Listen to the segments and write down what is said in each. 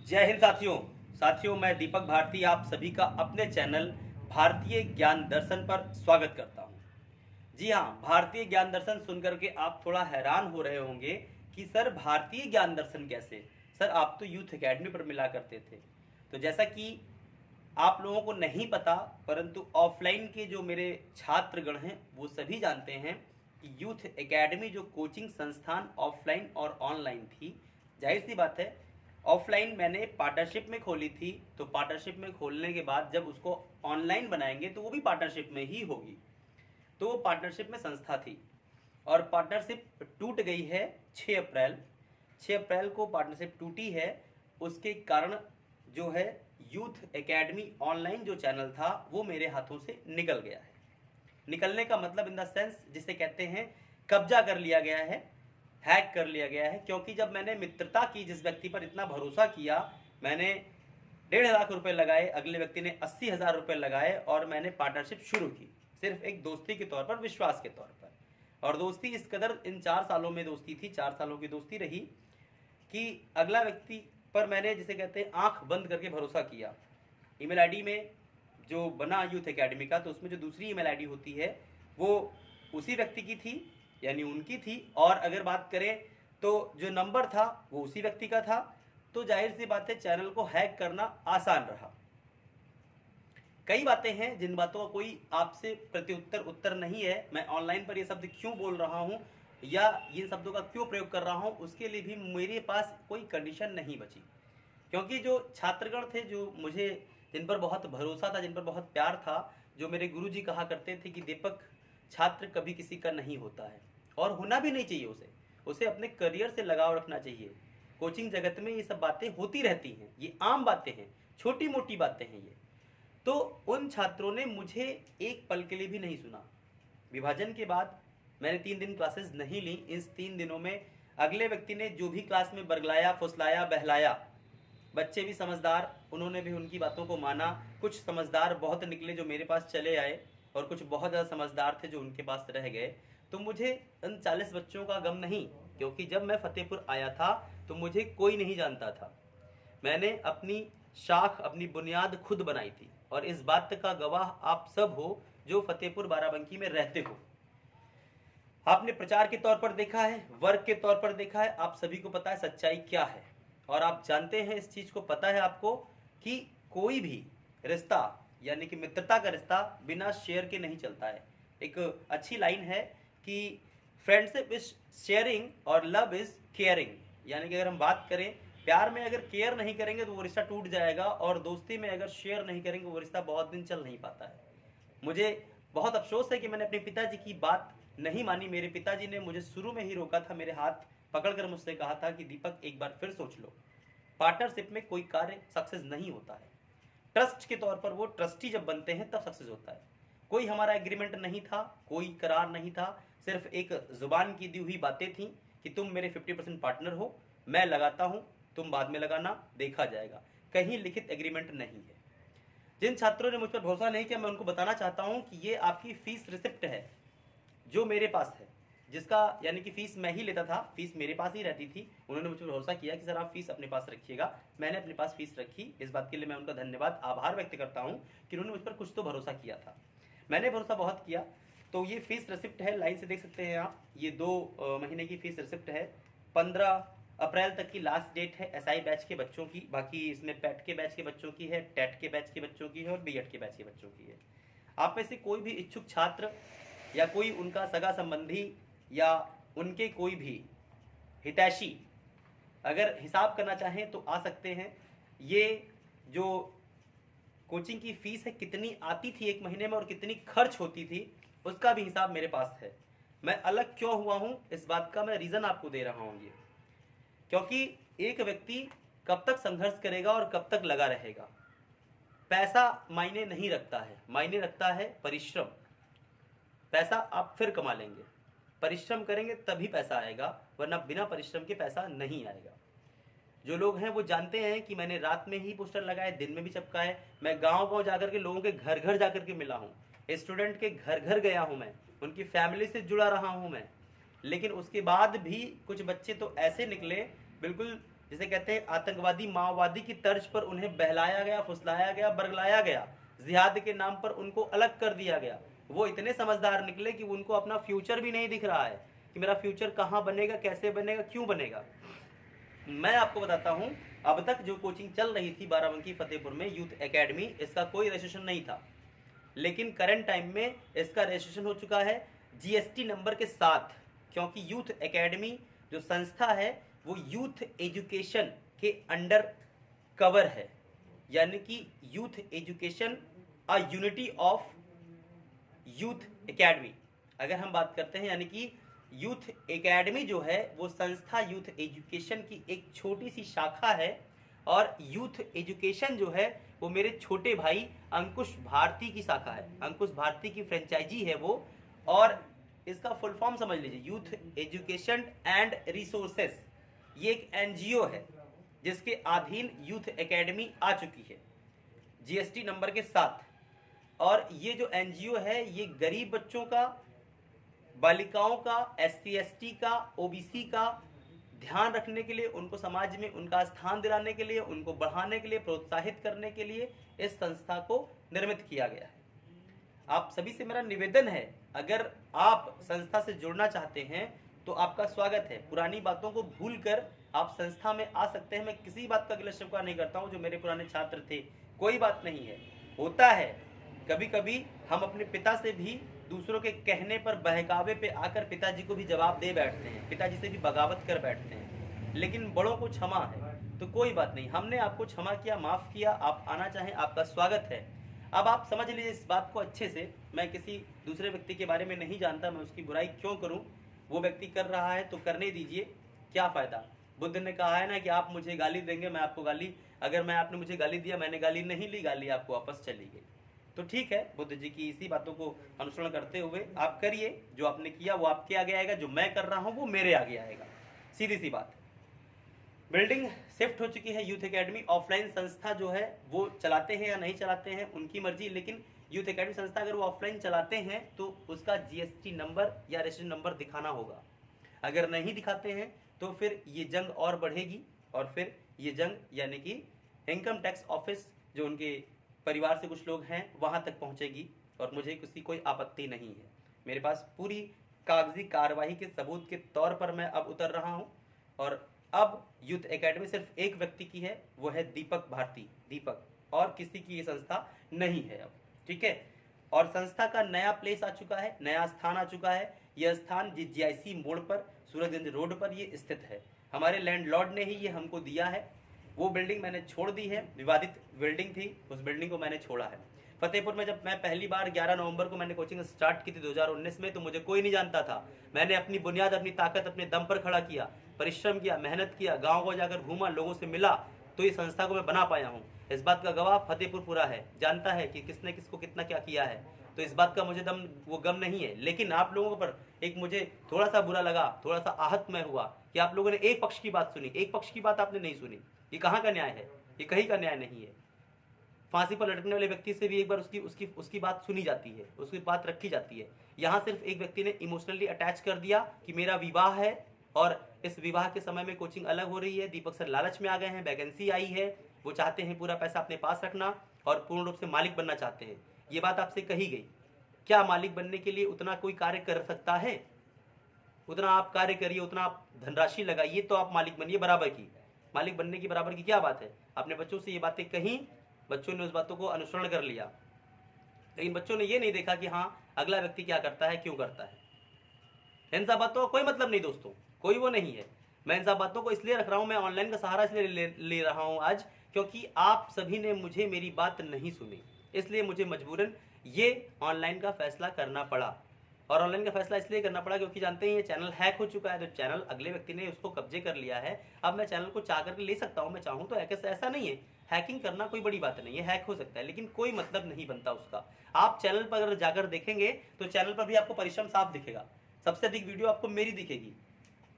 जय हिंद साथियों मैं दीपक भारती आप सभी का अपने चैनल भारतीय ज्ञान दर्शन पर स्वागत करता हूं। जी हाँ, भारतीय ज्ञान दर्शन सुनकर के आप थोड़ा हैरान हो रहे होंगे कि सर भारतीय ज्ञान दर्शन कैसे। सर आप तो यूथ एकेडमी पर मिला करते थे। तो जैसा कि आप लोगों को नहीं पता, परंतु ऑफलाइन के जो मेरे छात्रगण हैं वो सभी जानते हैं कि यूथ एकेडमी जो कोचिंग संस्थान ऑफलाइन और ऑनलाइन थी, जाहिर सी बात है ऑफलाइन मैंने पार्टनरशिप में खोली थी, तो पार्टनरशिप में खोलने के बाद जब उसको ऑनलाइन बनाएंगे तो वो भी पार्टनरशिप में ही होगी। तो वो पार्टनरशिप में संस्था थी और पार्टनरशिप टूट गई है 6 अप्रैल को पार्टनरशिप टूटी है। उसके कारण जो है यूथ एकेडमी ऑनलाइन जो चैनल था वो मेरे हाथों से निकल गया है। निकलने का मतलब इन द सेंस जिसे कहते हैं कब्जा कर लिया गया है, हैक कर लिया गया है। क्योंकि जब मैंने मित्रता की, जिस व्यक्ति पर इतना भरोसा किया, मैंने 1.5 लाख रुपए लगाए, अगले व्यक्ति ने 80,000 रुपए लगाए और मैंने पार्टनरशिप शुरू की सिर्फ एक दोस्ती के तौर पर, विश्वास के तौर पर। और दोस्ती इस कदर इन 4 सालों में दोस्ती थी, 4 सालों की दोस्ती रही कि अगला व्यक्ति पर मैंने जिसे कहते हैं आंख बंद करके भरोसा किया। ईमेल आईडी में जो बना यूथ एकेडमी का, तो उसमें जो दूसरी ईमेल आईडी होती है वो उसी व्यक्ति की थी, यानी उनकी थी। और अगर बात करें तो जो नंबर था वो उसी व्यक्ति का था। तो जाहिर सी बात है चैनल को हैक करना आसान रहा। कई बातें हैं जिन बातों का कोई आपसे प्रत्युत्तर उत्तर नहीं है। मैं ऑनलाइन पर ये शब्द क्यों बोल रहा हूँ या ये शब्दों का क्यों प्रयोग कर रहा हूँ, उसके लिए भी मेरे पास कोई कंडीशन नहीं बची। क्योंकि जो छात्रगण थे, जो मुझे जिन पर बहुत भरोसा था, जिन पर बहुत प्यार था, जो मेरे गुरुजी कहा करते थे कि दीपक, छात्र कभी किसी का नहीं होता है और होना भी नहीं चाहिए। उसे अपने करियर से लगाव रखना चाहिए। कोचिंग जगत में ये सब बातें होती रहती हैं, ये आम बातें हैं, छोटी मोटी बातें हैं ये। तो उन छात्रों ने मुझे एक पल के लिए भी नहीं सुना। विभाजन के बाद मैंने 3 दिन क्लासेस नहीं ली। इस 3 दिनों में अगले व्यक्ति ने जो भी क्लास में बरगलाया, फुसलाया, बहलाया, बच्चे भी समझदार, उन्होंने भी उनकी बातों को माना। कुछ समझदार बहुत निकले जो मेरे पास चले आए और कुछ बहुत ज़्यादा समझदार थे जो उनके पास रह गए। तो मुझे उन 40 बच्चों का गम नहीं, क्योंकि जब मैं फतेहपुर आया था तो मुझे कोई नहीं जानता था। मैंने अपनी शाख, अपनी बुनियाद खुद बनाई थी और इस बात का गवाह आप सब हो जो फतेहपुर बाराबंकी में रहते हो। आपने प्रचार के तौर पर देखा है, वर्क के तौर पर देखा है, आप सभी को पता है सच्चाई क्या है। और आप जानते हैं, इस चीज़ को पता है आपको कि कोई भी रिश्ता, यानी कि मित्रता का रिश्ता, बिना शेयर के नहीं चलता है। एक अच्छी लाइन है कि फ्रेंडशिप इज शेयरिंग और लव इज केयरिंग। यानी कि अगर हम बात करें, प्यार में अगर केयर नहीं करेंगे तो वो रिश्ता टूट जाएगा, और दोस्ती में अगर शेयर नहीं करेंगे वो रिश्ता बहुत दिन चल नहीं पाता है। मुझे बहुत अफसोस है कि मैंने अपने पिताजी की बात नहीं मानी। मेरे पिताजी ने मुझे शुरू में ही रोका था, मेरे हाथ पकड़कर मुझसे कहा था कि दीपक एक बार फिर सोच लो, पार्टनरशिप में कोई कार्य सक्सेस नहीं होता है। ट्रस्ट के तौर पर वो ट्रस्टी जब बनते हैं तब सक्सेस होता है। कोई हमारा एग्रीमेंट नहीं था, कोई करार नहीं था, सिर्फ एक जुबान की दी हुई बातें थी कि तुम मेरे 50% पार्टनर हो, मैं लगाता हूं, तुम बाद में लगाना, देखा जाएगा। कहीं लिखित एग्रीमेंट नहीं है। जिन छात्रों ने मुझ पर भरोसा नहीं किया, मैं उनको बताना चाहता हूं कि ये आपकी फीस रिसिप्ट है जो मेरे पास है, जिसका यानी कि फीस मैं ही लेता था, फीस मेरे पास ही रहती थी। उन्होंने मुझ पर भरोसा किया कि सर आप फीस अपने पास रखिएगा। मैंने अपने पास फीस रखी। इस बात के लिए मैं उनका धन्यवाद, आभार व्यक्त करता हूं कि उन्होंने मुझ पर कुछ तो भरोसा किया था। मैंने भरोसा बहुत किया। तो ये फीस रिसिप्ट है, लाइन से देख सकते हैं आप। ये 2 महीने की फीस रिसिप्ट है। 15 अप्रैल तक की लास्ट डेट है एसआई बैच के बच्चों की। बाकी इसमें पैट के बैच के बच्चों की है, टेट के बैच के बच्चों की है और बीएड के बैच के बच्चों की है। आप में से कोई भी इच्छुक छात्र या कोई उनका सगा संबंधी या उनके कोई भी हितैषी अगर हिसाब करना चाहें तो आ सकते हैं। ये जो कोचिंग की फीस है, कितनी आती थी एक महीने में और कितनी खर्च होती थी, उसका भी हिसाब मेरे पास है। मैं अलग क्यों हुआ हूं, इस बात का मैं रीज़न आपको दे रहा हूं। ये क्योंकि एक व्यक्ति कब तक संघर्ष करेगा और कब तक लगा रहेगा। पैसा मायने नहीं रखता है, मायने रखता है परिश्रम। पैसा आप फिर कमा लेंगे, परिश्रम करेंगे तभी पैसा आएगा, वरना बिना परिश्रम के पैसा नहीं आएगा। जो लोग हैं वो जानते हैं कि मैंने रात में ही पोस्टर लगाए, दिन में भी चिपकाए। मैं गांव-गांव जाकर के लोगों के घर घर जाकर के मिला हूँ, स्टूडेंट के घर घर गया हूँ, मैं उनकी फैमिली से जुड़ा रहा हूँ मैं। लेकिन उसके बाद भी कुछ बच्चे तो ऐसे निकले, बिल्कुल जिसे कहते हैं आतंकवादी माओवादी की तर्ज पर उन्हें बहलाया गया, फुसलाया गया, बरगलाया गया, जिहाद के नाम पर उनको अलग कर दिया गया। वो इतने समझदार निकले कि उनको अपना फ्यूचर भी नहीं दिख रहा है कि मेरा फ्यूचर कहाँ बनेगा, कैसे बनेगा, क्यों बनेगा। मैं आपको बताता हूँ, अब तक जो कोचिंग चल रही थी बाराबंकी फतेहपुर में यूथ एकेडमी, इसका कोई रजिस्ट्रेशन नहीं था, लेकिन करंट टाइम में इसका रजिस्ट्रेशन हो चुका है जीएसटी नंबर के साथ, क्योंकि यूथ एकेडमी जो संस्था है वो यूथ एजुकेशन के अंडर कवर है, यानी कि youth education a unity of youth academy. अगर हम बात करते हैं, यानी कि यूथ एकेडमी जो है वो संस्था यूथ एजुकेशन की एक छोटी सी शाखा है, और यूथ एजुकेशन जो है वो मेरे छोटे भाई अंकुश भारती की शाखा है, अंकुश भारती की फ्रेंचाइजी है वो। और इसका फुल फॉर्म समझ लीजिए, यूथ एजुकेशन एंड रिसोर्सेस, ये एक एनजीओ है जिसके अधीन यूथ एकेडमी आ चुकी है जीएसटी नंबर के साथ। और ये जो एनजीओ है ये गरीब बच्चों का, बालिकाओं का, एससी एसटी का, ओबीसी का ध्यान रखने के लिए, उनको समाज में उनका स्थान दिलाने के लिए, उनको बढ़ाने के लिए, प्रोत्साहित करने के लिए इस संस्था को निर्मित किया गया है। आप सभी से मेरा निवेदन है, अगर आप संस्था से जुड़ना चाहते हैं तो आपका स्वागत है। पुरानी बातों को भूलकर आप संस्था में आ सकते हैं। मैं किसी बात का गिला शिकवा नहीं करता हूं, जो मेरे पुराने छात्र थे, कोई बात नहीं है, होता है कभी कभी हम अपने पिता से भी दूसरों के कहने पर, बहकावे पे आकर पिताजी को भी जवाब दे बैठते हैं, पिताजी से भी बगावत कर बैठते हैं, लेकिन बड़ों को क्षमा है, तो कोई बात नहीं, हमने आपको क्षमा किया, माफ किया, आप आना चाहें आपका स्वागत है। अब आप समझ लीजिए इस बात को अच्छे से, मैं किसी दूसरे व्यक्ति के बारे में नहीं जानता, मैं उसकी बुराई क्यों करूं, वो व्यक्ति कर रहा है तो करने दीजिए, क्या फायदा। बुद्ध ने कहा है ना कि आप मुझे गाली देंगे, मैं आपको गाली, अगर आपने मुझे गाली दिया, मैंने गाली नहीं ली, गाली आपको वापस चली गई, तो ठीक है। बुद्ध जी की इसी बातों को अनुसरण करते हुए आप करिए, जो आपने किया वो आपके आगे आएगा, जो मैं कर रहा हूं वो मेरे आगे आएगा, सीधी सी बात। बिल्डिंग शिफ्ट हो चुकी है यूथ एकेडमी। ऑफलाइन संस्था जो है वो चलाते हैं या नहीं चलाते हैं उनकी मर्जी, लेकिन यूथ एकेडमी संस्था अगर वो ऑफलाइन चलाते हैं तो उसका जीएसटी नंबर या रजिस्ट्रेशन नंबर दिखाना होगा। अगर नहीं दिखाते हैं तो फिर ये जंग और बढ़ेगी, और फिर ये जंग यानी कि इनकम टैक्स ऑफिस जो उनके परिवार से कुछ लोग हैं वहां तक पहुंचेगी, और मुझे किसी कोई आपत्ति नहीं है। मेरे पास पूरी कागजी कार्रवाई के सबूत के तौर पर मैं अब उतर रहा हूं, और अब यूथ एकेडमी सिर्फ एक व्यक्ति की है, वो है दीपक भारती, दीपक, और किसी की ये संस्था नहीं है अब, ठीक है। और संस्था का नया प्लेस आ चुका है, नया स्थान आ चुका है। यह स्थान जीआईसी मोड़ पर, सूरजगंज रोड पर ये स्थित है। हमारे लैंडलॉर्ड ने ही ये हमको दिया है। वो बिल्डिंग मैंने छोड़ दी है, विवादित बिल्डिंग थी, उस बिल्डिंग को मैंने छोड़ा है। फतेहपुर में जब मैं पहली बार 11 नवंबर को मैंने कोचिंग स्टार्ट की थी 2019 में, तो मुझे कोई नहीं जानता था। मैंने अपनी बुनियाद, अपनी ताकत अपने दम पर खड़ा किया, परिश्रम किया, मेहनत किया, गाँव को जाकर घूमा, लोगों से मिला, तो ये संस्था को मैं बना पाया हूँ। इस बात का गवाह फतेहपुर पूरा है, जानता है कि किसने किसको कितना क्या किया है, तो इस बात का मुझे गम नहीं है। लेकिन आप लोगों पर एक मुझे थोड़ा सा बुरा लगा, थोड़ा सा आहत मैं हुआ कि आप लोगों ने एक पक्ष की बात सुनी, एक पक्ष की बात आपने नहीं सुनी। ये कहाँ का न्याय है? ये कहीं का न्याय नहीं है। फांसी पर लटकने वाले व्यक्ति से भी एक बार उसकी बात सुनी जाती है, उसकी बात रखी जाती है। यहाँ सिर्फ एक व्यक्ति ने इमोशनली अटैच कर दिया कि मेरा विवाह है, और इस विवाह के समय में कोचिंग अलग हो रही है, दीपक सर लालच में आ गए हैं, वैकेंसी आई है, वो चाहते हैं पूरा पैसा अपने पास रखना और पूर्ण रूप से मालिक बनना चाहते हैं। ये बात आपसे कही गई। क्या मालिक बनने के लिए उतना कोई कार्य कर सकता है? उतना आप कार्य करिए, उतना आप धनराशि लगाइए, तो आप मालिक बनिए बराबर की। मालिक बनने की बराबर की क्या बात है? अपने बच्चों से ये बातें कहीं, बच्चों ने उस बातों को अनुसरण कर लिया, लेकिन बच्चों ने ये नहीं देखा कि हाँ अगला व्यक्ति क्या करता है, क्यों करता है। इन सब बातों का कोई मतलब नहीं दोस्तों, कोई वो नहीं है। मैं इन सब बातों को इसलिए रख रहा हूँ, मैं ऑनलाइन का सहारा इसलिए ले रहा हूँ आज, क्योंकि आप सभी ने मुझे मेरी बात नहीं सुनी, इसलिए मुझे मजबूरन ये ऑनलाइन का फैसला करना पड़ा। और ऑनलाइन का फैसला इसलिए करना पड़ा क्योंकि जानते हैं ये चैनल हैक हो चुका है, तो चैनल अगले व्यक्ति ने उसको कब्जे कर लिया है। अब मैं चैनल को चाह करके ले सकता हूँ, मैं चाहूँ तो, ऐसा नहीं है। हैकिंग करना कोई बड़ी बात नहीं है, हैक हो सकता है, लेकिन कोई मतलब नहीं बनता उसका। आप चैनल पर अगर जाकर देखेंगे तो चैनल पर भी आपको परिश्रम साफ दिखेगा। सबसे अधिक वीडियो आपको मेरी दिखेगी।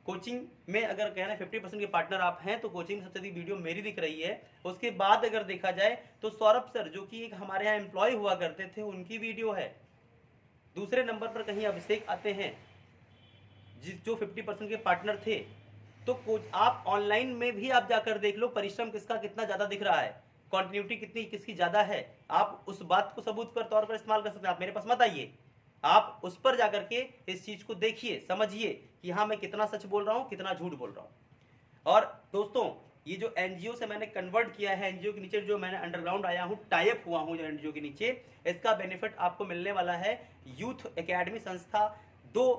कोचिंग में अगर कहना 50% के पार्टनर आप हैं, तो कोचिंग में सबसे अधिक वीडियो मेरी दिख रही है। उसके बाद अगर देखा जाए तो सौरभ सर, जो कि एक हमारे यहाँ एम्प्लॉय हुआ करते थे, उनकी वीडियो है। दूसरे नंबर पर कहीं अभिषेक आते हैं, जो 50% के पार्टनर थे, तो आप ऑनलाइन में भी आप जाकर देख लो परिश्रम किसका कितना ज्यादा दिख रहा है, कंटिन्यूटी कितनी किसकी ज्यादा है। आप उस बात को सबूत पर तौर पर इस्तेमाल कर सकते हैं। आप मेरे पास मत आइए, आप उस पर जाकर के इस चीज को देखिए, समझिए कि हाँ मैं कितना सच बोल रहा हूं, कितना झूठ बोल रहा हूं। और दोस्तों ये जो एनजीओ से मैंने कन्वर्ट किया है, एनजीओ के नीचे जो मैंने अंडरग्राउंड आया हूं, टाइप हुआ हूं जो एनजीओ के नीचे, इसका बेनिफिट आपको मिलने वाला है। यूथ एकेडमी संस्था 2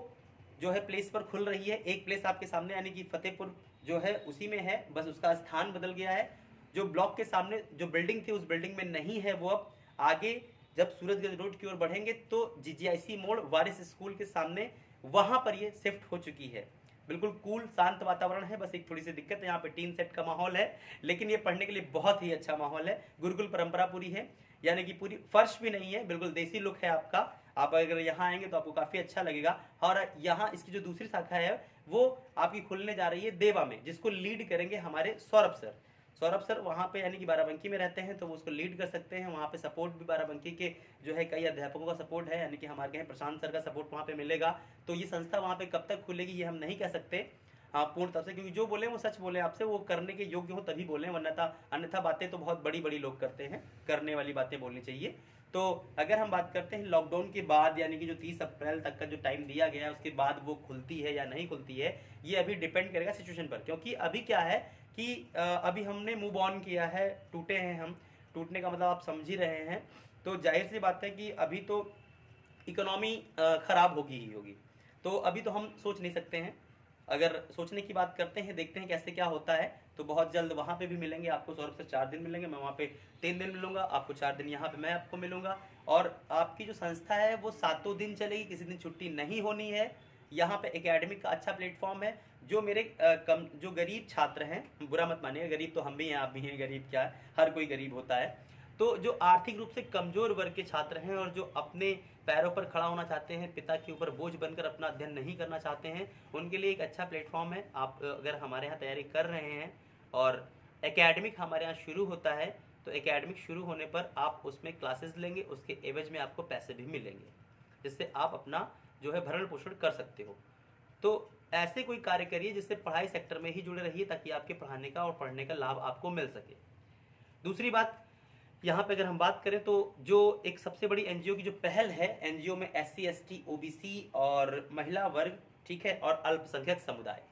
जो है प्लेस पर खुल रही है। एक प्लेस आपके सामने यानी कि फतेहपुर जो है उसी में है, बस उसका स्थान बदल गया है। जो ब्लॉक के सामने जो बिल्डिंग थी उस बिल्डिंग में नहीं है, वो अब आगे जब सूरजगंज रोड की ओर बढ़ेंगे तो जीजीआईसी मोड़ वारिस स्कूल के सामने वहां पर ये शिफ्ट हो चुकी है। बिल्कुल कूल शांत वातावरण है, बस एक थोड़ी सी दिक्कत है, यहाँ पे टीन सेट का माहौल है, लेकिन ये पढ़ने के लिए बहुत ही अच्छा माहौल है। गुरुकुल परंपरा पूरी है, यानी कि पूरी फर्श भी नहीं है, बिल्कुल देसी लुक है आपका। आप अगर यहाँ आएंगे तो आपको काफी अच्छा लगेगा। और यहाँ इसकी जो दूसरी शाखा है वो आपकी खुलने जा रही है देवा में, जिसको लीड करेंगे हमारे सौरभ सर। सौरभ सर वहाँ पे यानी कि बाराबंकी में रहते हैं, तो वो उसको लीड कर सकते हैं। वहाँ पे सपोर्ट भी बाराबंकी के जो है कई अध्यापकों का सपोर्ट है, यानी कि हमारे यहाँ प्रशांत सर का सपोर्ट वहाँ पे मिलेगा। तो ये संस्था वहाँ पे कब तक खुलेगी ये हम नहीं कह सकते पूर्ण तौर से, क्योंकि जो बोले वो सच बोले आपसे, वो करने के योग्य हो तभी बोले, वरना अन्यथा बातें तो बहुत बड़ी बड़ी लोग करते हैं, करने वाली बातें बोलनी चाहिए। तो अगर हम बात करते हैं लॉकडाउन के बाद, यानी कि जो 30 अप्रैल तक का जो टाइम दिया गया है, उसके बाद वो खुलती है या नहीं खुलती है, ये अभी डिपेंड करेगा सिचुएशन पर। क्योंकि अभी क्या है कि अभी हमने मूव ऑन किया है, टूटे हैं हम, टूटने का मतलब आप समझ ही रहे हैं। तो जाहिर सी बात है कि अभी तो इकोनॉमी खराब होगी ही होगी, तो अभी तो हम सोच नहीं सकते हैं। अगर सोचने की बात करते हैं, देखते हैं कैसे क्या होता है, तो बहुत जल्द वहाँ पे भी मिलेंगे आपको। सौरभ से 4 दिन मिलेंगे, मैं वहाँ पे 3 दिन मिलूंगा, आपको 4 दिन यहाँ पे मैं आपको मिलूंगा। और आपकी जो संस्था है वो 7 दिन चलेगी, किसी दिन छुट्टी नहीं होनी है। यहाँ पे एकेडमिक का अच्छा प्लेटफॉर्म है। जो मेरे जो गरीब छात्र हैं, बुरा मत मानिएगा, गरीब तो हम भी हैं, आप भी हैं, गरीब क्या है, हर कोई गरीब होता है। तो जो आर्थिक रूप से कमजोर वर्ग के छात्र हैं और जो अपने पैरों पर खड़ा होना चाहते हैं, पिता के ऊपर बोझ बनकर अपना अध्ययन नहीं करना चाहते हैं, उनके लिए एक अच्छा प्लेटफॉर्म है। आप अगर हमारे यहाँ तैयारी कर रहे हैं और एकेडमिक हमारे यहाँ शुरू होता है, तो एकेडमिक शुरू होने पर आप उसमें क्लासेस लेंगे, उसके एवज में आपको पैसे भी मिलेंगे, जिससे आप अपना जो है भरण पोषण कर सकते हो। तो ऐसे कोई कार्य करिए जिससे पढ़ाई सेक्टर में ही जुड़े रहिए, ताकि आपके पढ़ाने का और पढ़ने का लाभ आपको मिल सके। दूसरी बात, यहाँ पे अगर हम बात करें तो जो एक सबसे बड़ी एनजीओ की जो पहल है, एनजीओ में SC ST OBC और महिला वर्ग, ठीक है, और अल्पसंख्यक समुदाय,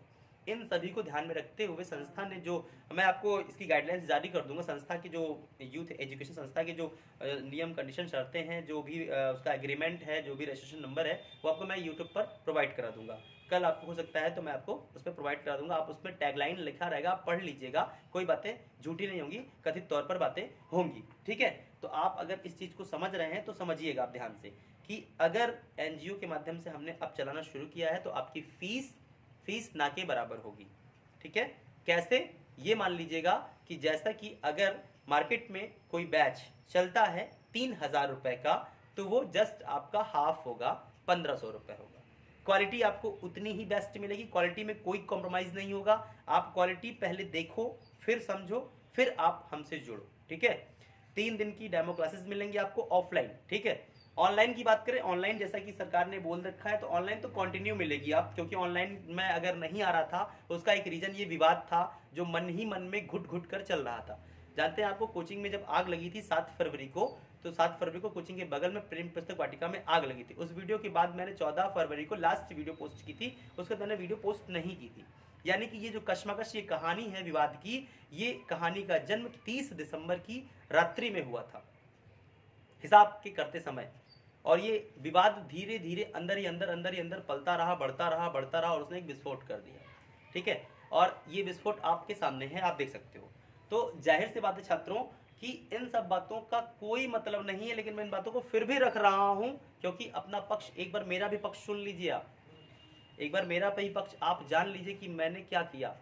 इन सभी को ध्यान में रखते हुए संस्था ने जो, मैं आपको इसकी गाइडलाइंस जारी कर दूंगा, संस्था की जो यूथ एजुकेशन संस्था के जो नियम कंडीशन शर्तें हैं, जो भी उसका एग्रीमेंट है, जो भी रजिस्ट्रेशन नंबर है, वो आपको मैं यूट्यूब पर प्रोवाइड करा दूंगा। कल आपको हो सकता है तो मैं आपको उस पर प्रोवाइड करा दूंगा। आप उसमें टैगलाइन लिखा रहेगा, आप पढ़ लीजिएगा, कोई बातें झूठी नहीं होंगी, कथित तौर पर बातें होंगी, ठीक है। तो आप अगर इस चीज़ को समझ रहे हैं तो समझिएगा आप ध्यान से कि अगर एनजीओ के माध्यम से हमने अब चलाना शुरू किया है तो आपकी फीस ना के बराबर होगी, ठीक है। कैसे, ये मान लीजिएगा कि जैसा कि अगर मार्केट में कोई बैच चलता है 3000 रुपए का, तो वो जस्ट आपका हाफ होगा, 1500 रुपए होगा। क्वालिटी आपको उतनी ही बेस्ट मिलेगी, क्वालिटी में कोई कॉम्प्रोमाइज नहीं होगा। आप क्वालिटी पहले देखो, फिर समझो, फिर आप हमसे जुड़ो, ठीक है। 3 दिन की डेमो क्लासेस मिलेंगी आपको ऑफलाइन, ठीक है। ऑनलाइन की बात करें, ऑनलाइन जैसा कि सरकार ने बोल रखा है, तो ऑनलाइन तो कंटिन्यू मिलेगी आप, क्योंकि ऑनलाइन में अगर नहीं आ रहा था उसका एक रीजन ये विवाद था जो मन ही मन में घुट घुट कर चल रहा था। जानते हैं आपको कोचिंग में जब आग लगी थी 7 फरवरी को, तो 7 फरवरी को कोचिंग के बगल में प्रेम पुस्तक वाटिका में आग लगी थी। उस वीडियो के बाद मैंने 14 फरवरी को लास्ट वीडियो पोस्ट की थी, उसके बाद मैंने वीडियो पोस्ट नहीं की थी। यानी कि ये जो कश्मकश, ये कहानी है विवाद की, ये कहानी का जन्म 30 दिसंबर की रात्रि में हुआ था, हिसाब के करते समय। और ये विवाद धीरे धीरे अंदर ही अंदर पलता रहा, बढ़ता रहा और उसने एक विस्फोट कर दिया, ठीक है। और ये विस्फोट आपके सामने है, आप देख सकते हो। तो जाहिर सी बात है छात्रों कि इन सब बातों का कोई मतलब नहीं है, लेकिन मैं इन बातों को फिर भी रख रहा हूं, क्योंकि अपना पक्ष, एक बार मेरा भी पक्ष सुन लीजिए आप, एक बार मेरा भी पक्ष आप जान लीजिए कि मैंने क्या किया।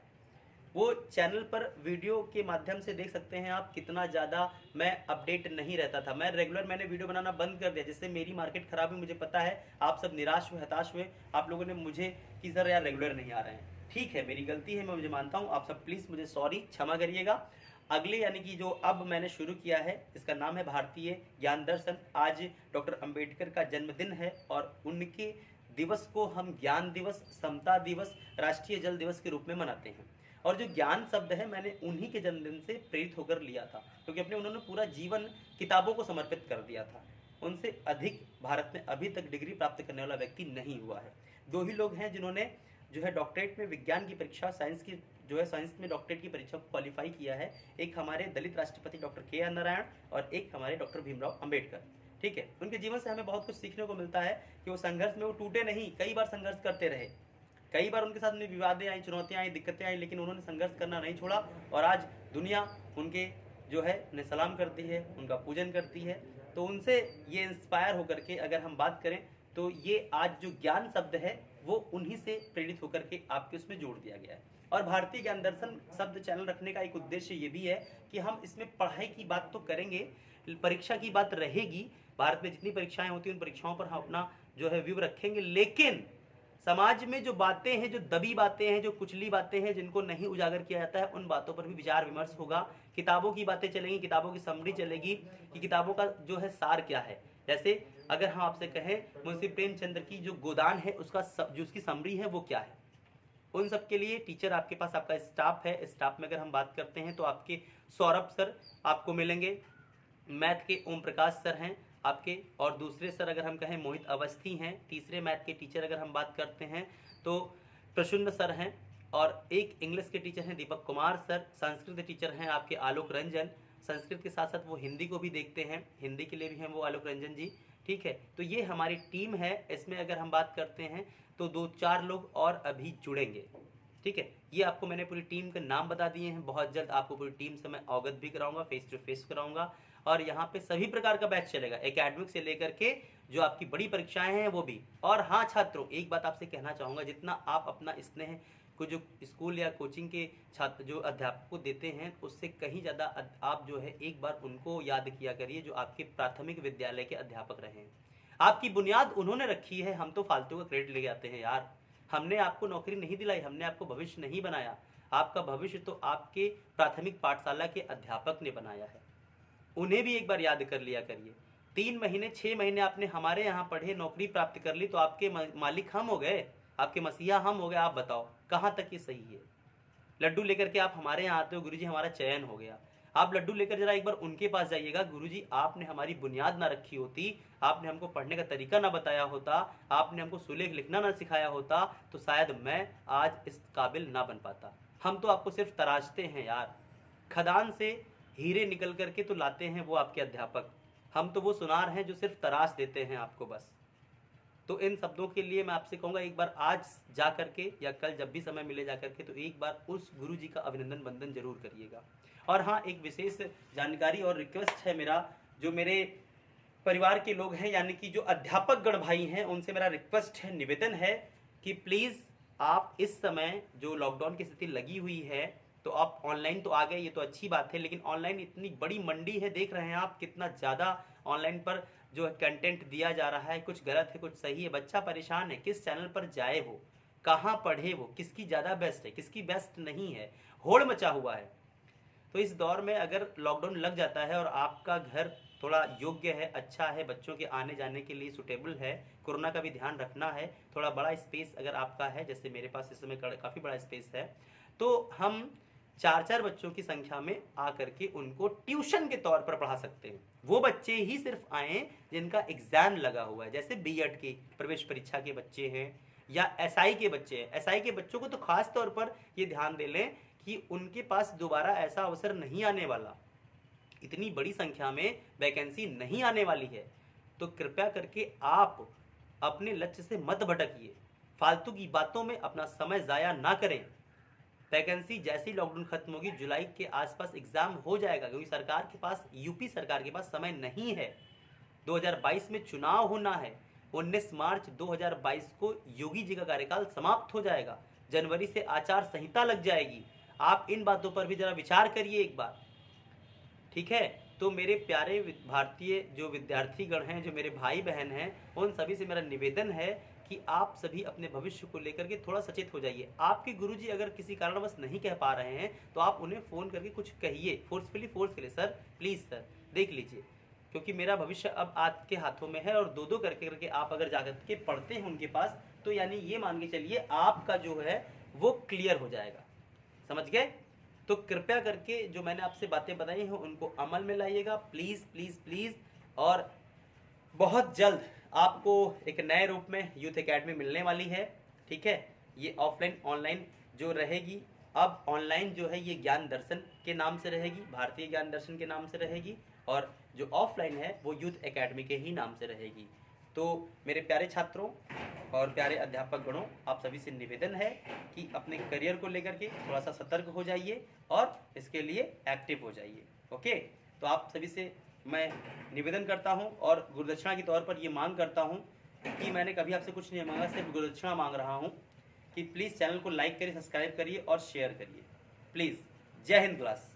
वो चैनल पर वीडियो के माध्यम से देख सकते हैं आप कितना ज़्यादा मैं अपडेट नहीं रहता था। मैं रेगुलर मैंने वीडियो बनाना बंद कर दिया, जिससे मेरी मार्केट खराब हुई, मुझे पता है। आप सब निराश हुए, हताश हुए, आप लोगों ने मुझे कि सर यार रेगुलर नहीं आ रहे हैं। ठीक है, मेरी गलती है, मैं मुझे मानता हूँ। आप सब प्लीज़ मुझे सॉरी, क्षमा करिएगा। अगले यानी कि जो अब मैंने शुरू किया है, इसका नाम है भारतीय ज्ञान दर्शन। आज डॉक्टर अंबेडकर का जन्मदिन है और उनके दिवस को हम ज्ञान दिवस, समता दिवस, राष्ट्रीय जल दिवस के रूप में मनाते हैं। और जो ज्ञान शब्द है मैंने उन्हीं के जन्मदिन से प्रेरित होकर लिया था, क्योंकि अपने उन्होंने पूरा जीवन किताबों को समर्पित कर दिया था। उनसे अधिक भारत में अभी तक डिग्री प्राप्त करने वाला व्यक्ति नहीं हुआ है। 2 ही लोग हैं जिन्होंने जो है डॉक्टरेट में विज्ञान की परीक्षा, साइंस की जो है साइंस में डॉक्टरेट की परीक्षा को क्वालिफाई किया है। एक हमारे दलित राष्ट्रपति डॉक्टर के.आर. नारायण और एक हमारे डॉक्टर भीमराव अंबेडकर। ठीक है, उनके जीवन से हमें बहुत कुछ सीखने को मिलता है कि वो संघर्ष में वो टूटे नहीं, कई बार संघर्ष करते रहे। कई बार उनके साथ में विवादें आई, चुनौतियां आई, दिक्कतें आई, लेकिन उन्होंने संघर्ष करना नहीं छोड़ा। और आज दुनिया उनके जो है उन्हें सलाम करती है, उनका पूजन करती है। तो उनसे ये इंस्पायर होकर के अगर हम बात करें तो ये आज जो ज्ञान शब्द है वो उन्हीं से प्रेरित होकर के आपके उसमें जोड़ दिया गया है। और भारतीय ज्ञान दर्शन शब्द चैनल रखने का एक उद्देश्य ये भी है कि हम इसमें पढ़ाई की बात तो करेंगे, परीक्षा की बात रहेगी, भारत में जितनी परीक्षाएं होती हैं उन परीक्षाओं पर हम अपना जो है व्यू रखेंगे, लेकिन समाज में जो बातें हैं, जो दबी बातें हैं, जो कुचली बातें हैं, जिनको नहीं उजागर किया जाता है, उन बातों पर भी विचार विमर्श होगा। किताबों की बातें चलेंगी, किताबों की समरी चलेगी कि किताबों का जो है सार क्या है। जैसे अगर हम आपसे कहें मुंशी प्रेमचंद्र की जो गोदान है उसका जो उसकी समरी है वो क्या है, उन सब के लिए टीचर आपके पास आपका स्टाफ है। स्टाफ में अगर हम बात करते हैं तो आपके सौरभ सर आपको मिलेंगे, मैथ के ओम प्रकाश सर हैं आपके, और दूसरे सर अगर हम कहें मोहित अवस्थी हैं। तीसरे मैथ के टीचर अगर हम बात करते हैं तो प्रसन्न सर हैं, और एक इंग्लिश के टीचर हैं दीपक कुमार सर। संस्कृत टीचर हैं आपके आलोक रंजन, संस्कृत के साथ साथ वो हिंदी को भी देखते हैं, हिंदी के लिए भी हैं वो आलोक रंजन जी। ठीक है, तो ये हमारी टीम है। इसमें अगर हम बात करते हैं तो 2-4 लोग और अभी जुड़ेंगे। ठीक है, ये आपको मैंने पूरी टीम के नाम बता दिए हैं। बहुत जल्द आपको पूरी टीम से मैं अवगत भी कराऊंगा, फेस टू फेस कराऊंगा। और यहाँ पे सभी प्रकार का बैच चलेगा, एकेडमिक से लेकर के जो आपकी बड़ी परीक्षाएं हैं वो भी। और हाँ छात्रों, एक बात आपसे कहना चाहूँगा, जितना आप अपना स्नेह को जो स्कूल या कोचिंग के छात्र जो अध्यापक को देते हैं उससे कहीं ज़्यादा आप जो है एक बार उनको याद किया करिए जो आपके प्राथमिक विद्यालय के अध्यापक रहे हैं। आपकी बुनियाद उन्होंने रखी है, हम तो फालतू का क्रेडिट ले जाते हैं यार। हमने आपको नौकरी नहीं दिलाई, हमने आपको भविष्य नहीं बनाया। आपका भविष्य तो आपके प्राथमिक पाठशाला के अध्यापक ने बनाया है, उन्हें भी एक बार याद कर लिया करिए। 3 महीने 6 महीने आपने हमारे यहाँ पढ़े, नौकरी प्राप्त कर ली, तो आपके मालिक हम हो गए, आपके मसीहा हम हो गए। आप बताओ कहाँ तक ये सही है? लड्डू लेकर के आप हमारे यहाँ आते हो, गुरुजी हमारा चयन हो गया। आप लड्डू लेकर जरा एक बार उनके पास जाइएगा, गुरुजी आपने हमारी बुनियाद ना रखी होती, आपने हमको पढ़ने का तरीका ना बताया होता, आपने हमको सुलेख लिखना ना सिखाया होता, तो शायद मैं आज इस काबिल ना बन पाता। हम तो आपको सिर्फ तराशते हैं यार, खदान से हीरे निकल करके तो लाते हैं वो आपके अध्यापक, हम तो वो सुनार हैं जो सिर्फ तराश देते हैं आपको बस। तो इन शब्दों के लिए मैं आपसे कहूँगा एक बार आज जा करके या कल जब भी समय मिले जा करके तो एक बार उस गुरु जी का अभिनंदन वंदन जरूर करिएगा। और हाँ, एक विशेष जानकारी और रिक्वेस्ट है मेरा, जो मेरे परिवार के लोग हैं यानी कि जो अध्यापक गण भाई हैं, उनसे मेरा रिक्वेस्ट है, निवेदन है कि प्लीज़ आप इस समय जो लॉकडाउन की स्थिति लगी हुई है तो आप ऑनलाइन तो आ गए, ये तो अच्छी बात है, लेकिन ऑनलाइन इतनी बड़ी मंडी है, देख रहे हैं आप कितना ज़्यादा ऑनलाइन पर जो है कंटेंट दिया जा रहा है, कुछ गलत है कुछ सही है। बच्चा परेशान है, किस चैनल पर जाए वो, कहाँ पढ़े वो, किसकी ज़्यादा बेस्ट है, किसकी बेस्ट नहीं है, होड़ मचा हुआ है। तो इस दौर में अगर लॉकडाउन लग जाता है और आपका घर थोड़ा योग्य है, अच्छा है, बच्चों के आने जाने के लिए सुटेबल है, कोरोना का भी ध्यान रखना है, थोड़ा बड़ा स्पेस अगर आपका है, जैसे मेरे पास इस समय काफ़ी बड़ा स्पेस है, तो हम 4-4 बच्चों की संख्या में आकर के उनको ट्यूशन के तौर पर पढ़ा सकते हैं। वो बच्चे ही सिर्फ आए जिनका एग्जाम लगा हुआ है, जैसे बीएड की प्रवेश परीक्षा के बच्चे हैं या एसआई के बच्चे हैं। एसआई के बच्चों को तो खास तौर पर ये ध्यान दे लें कि उनके पास दोबारा ऐसा अवसर नहीं आने वाला, इतनी बड़ी संख्या में वैकेंसी नहीं आने वाली है। तो कृपया करके आप अपने लक्ष्य से मत भटकिए, फालतू की बातों में अपना समय ज़ाया ना करें। वैकेंसी जैसे ही लॉकडाउन खत्म होगी, जुलाई के आसपास एग्जाम हो जाएगा, क्योंकि सरकार के पास, यूपी सरकार के पास समय नहीं है। 2022 में चुनाव होना है, 19 मार्च 2022 को योगी जी का कार्यकाल समाप्त हो जाएगा, जनवरी से आचार संहिता लग जाएगी। आप इन बातों पर भी जरा विचार करिए एक बार, ठीक है? तो मेरे प्यारे भारतीय जो विद्यार्थीगण हैं, जो मेरे भाई बहन हैं, उन सभी से मेरा निवेदन है कि आप सभी अपने भविष्य को लेकर के थोड़ा सचेत हो जाइए। आपके गुरुजी अगर किसी कारणवश नहीं कह पा रहे हैं तो आप उन्हें फ़ोन करके कुछ कहिए, फोर्स के लिए, सर प्लीज़ सर देख लीजिए, क्योंकि मेरा भविष्य अब आपके हाथों में है। और 2-2 करके आप अगर जाकर के पढ़ते हैं उनके पास तो यानी ये मान के चलिए आपका जो है वो क्लियर हो जाएगा। समझ गए? तो कृपया करके जो मैंने आपसे बातें बताई हैं उनको अमल में लाइएगा, प्लीज़ प्लीज़ प्लीज़। और बहुत जल्द आपको एक नए रूप में यूथ एकेडमी मिलने वाली है, ठीक है। ये ऑफलाइन ऑनलाइन जो रहेगी, अब ऑनलाइन जो है ये ज्ञान दर्शन के नाम से रहेगी, भारतीय ज्ञान दर्शन के नाम से रहेगी, और जो ऑफलाइन है वो यूथ एकेडमी के ही नाम से रहेगी। तो मेरे प्यारे छात्रों और प्यारे अध्यापक गणों, आप सभी से निवेदन है कि अपने करियर को लेकर के थोड़ा सा सतर्क हो जाइए और इसके लिए एक्टिव हो जाइए। ओके, तो आप सभी से मैं निवेदन करता हूं और गुरुदक्षिणा के तौर पर ये मांग करता हूं कि मैंने कभी आपसे कुछ नहीं मांगा, सिर्फ गुरुदक्षिणा मांग रहा हूं कि प्लीज़ चैनल को लाइक करिए, सब्सक्राइब करिए और शेयर करिए, प्लीज़। जय हिंद क्लास।